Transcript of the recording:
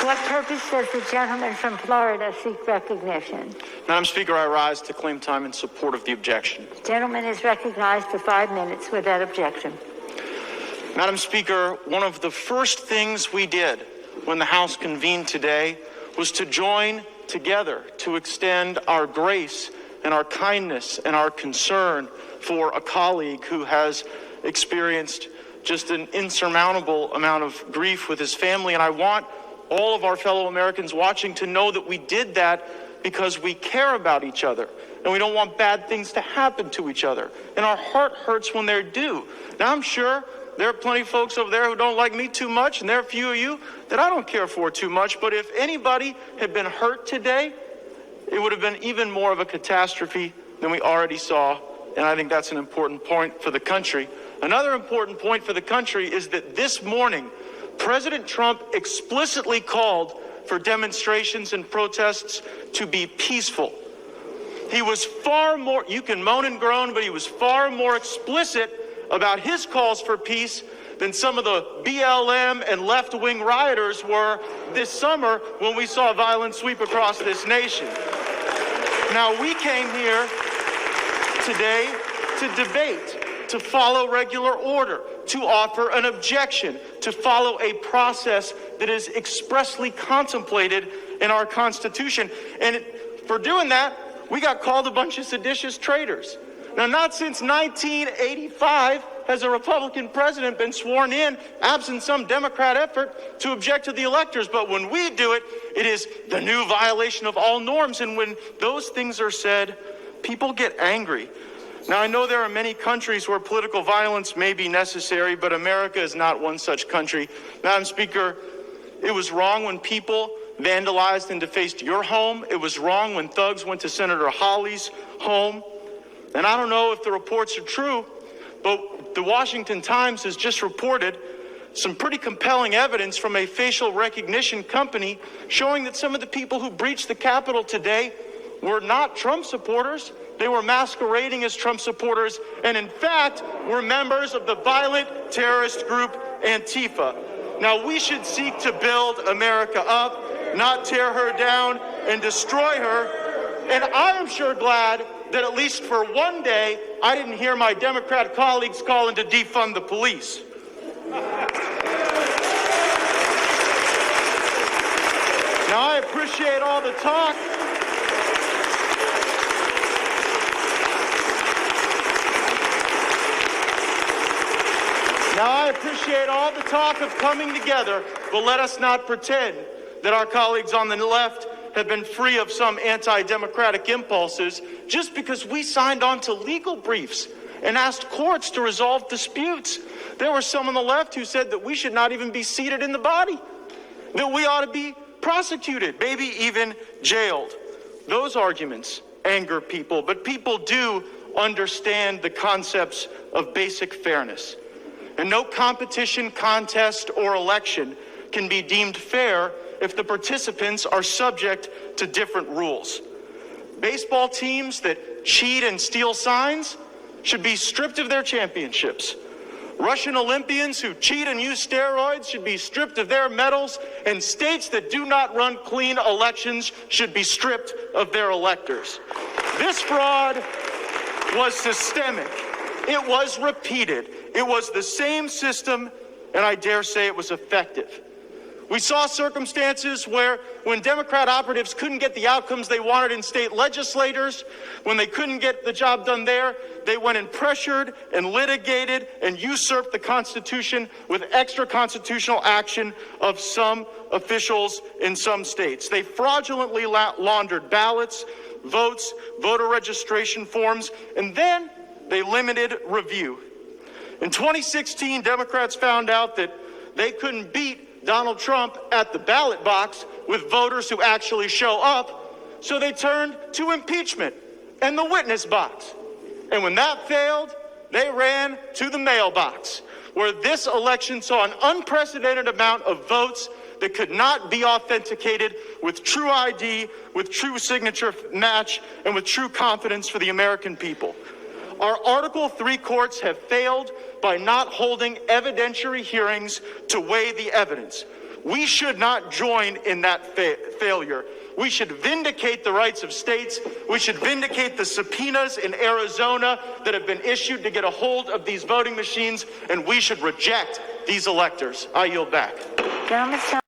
what purpose does the gentleman from Florida seek recognition? Madam Speaker, I rise to claim time in support of the objection. The gentleman is recognized for 5 minutes without objection. Madam Speaker, one of the first things we did when the House convened today was to join together to extend our grace and our kindness and our concern for a colleague who has experienced just an insurmountable amount of grief with his family. And I want all of our fellow Americans watching to know that we did that because we care about each other and we don't want bad things to happen to each other. And our heart hurts when they're due. Now, I'm sure there are plenty of folks over there who don't like me too much, and there are a few of you that I don't care for too much. But if anybody had been hurt today, it would have been even more of a catastrophe than we already saw. And I think that's an important point for the country. Another important point for the country is that this morning, President Trump explicitly called for demonstrations and protests to be peaceful. He was far more, you can moan and groan, but he was far more explicit about his calls for peace than some of the BLM and left-wing rioters were this summer when we saw violence sweep across this nation. Now, we came here today to debate, to follow regular order, to offer an objection, to follow a process that is expressly contemplated in our Constitution. And for doing that, we got called a bunch of seditious traitors. Now, not since 1985 has a Republican president been sworn in, absent some Democrat effort, to object to the electors. But when we do it, it is the new violation of all norms. And when those things are said, people get angry. Now, I know there are many countries where political violence may be necessary, but America is not one such country. Madam Speaker, it was wrong when people vandalized and defaced your home. It was wrong when thugs went to Senator Hawley's home. And I don't know if the reports are true, but the Washington Times has just reported some pretty compelling evidence from a facial recognition company showing that some of the people who breached the Capitol today were not Trump supporters. They were masquerading as Trump supporters and, in fact, were members of the violent terrorist group Antifa. Now, we should seek to build America up, not tear her down and destroy her. And I am sure glad that at least for one day, I didn't hear my Democrat colleagues calling to defund the police. Now, I appreciate all the talk. Now, I appreciate all the talk of coming together, but let us not pretend that our colleagues on the left have been free of some anti-democratic impulses just because we signed on to legal briefs and asked courts to resolve disputes. There were some on the left who said that we should not even be seated in the body, that we ought to be prosecuted, maybe even jailed. Those arguments anger people, but people do understand the concepts of basic fairness. And no competition, contest, or election can be deemed fair if the participants are subject to different rules. Baseball teams that cheat and steal signs should be stripped of their championships. Russian Olympians who cheat and use steroids should be stripped of their medals, and states that do not run clean elections should be stripped of their electors. This fraud was systemic. It was repeated. It was the same system, and I dare say it was effective. We saw circumstances where when Democrat operatives couldn't get the outcomes they wanted in state legislators, when they couldn't get the job done there, they went and pressured and litigated and usurped the Constitution with extra constitutional action of some officials in some states. They fraudulently laundered ballots, votes, voter registration forms, and then they limited review. In 2016, Democrats found out that they couldn't beat Donald Trump at the ballot box with voters who actually show up, so they turned to impeachment and the witness box. And when that failed, they ran to the mailbox, where this election saw an unprecedented amount of votes that could not be authenticated with true ID, with true signature match, and with true confidence for the American people. Our Article III courts have failed by not holding evidentiary hearings to weigh the evidence. We should not join in that failure. We should vindicate the rights of states. We should vindicate the subpoenas in Arizona that have been issued to get a hold of these voting machines, and we should reject these electors. I yield back. Gentleman's time.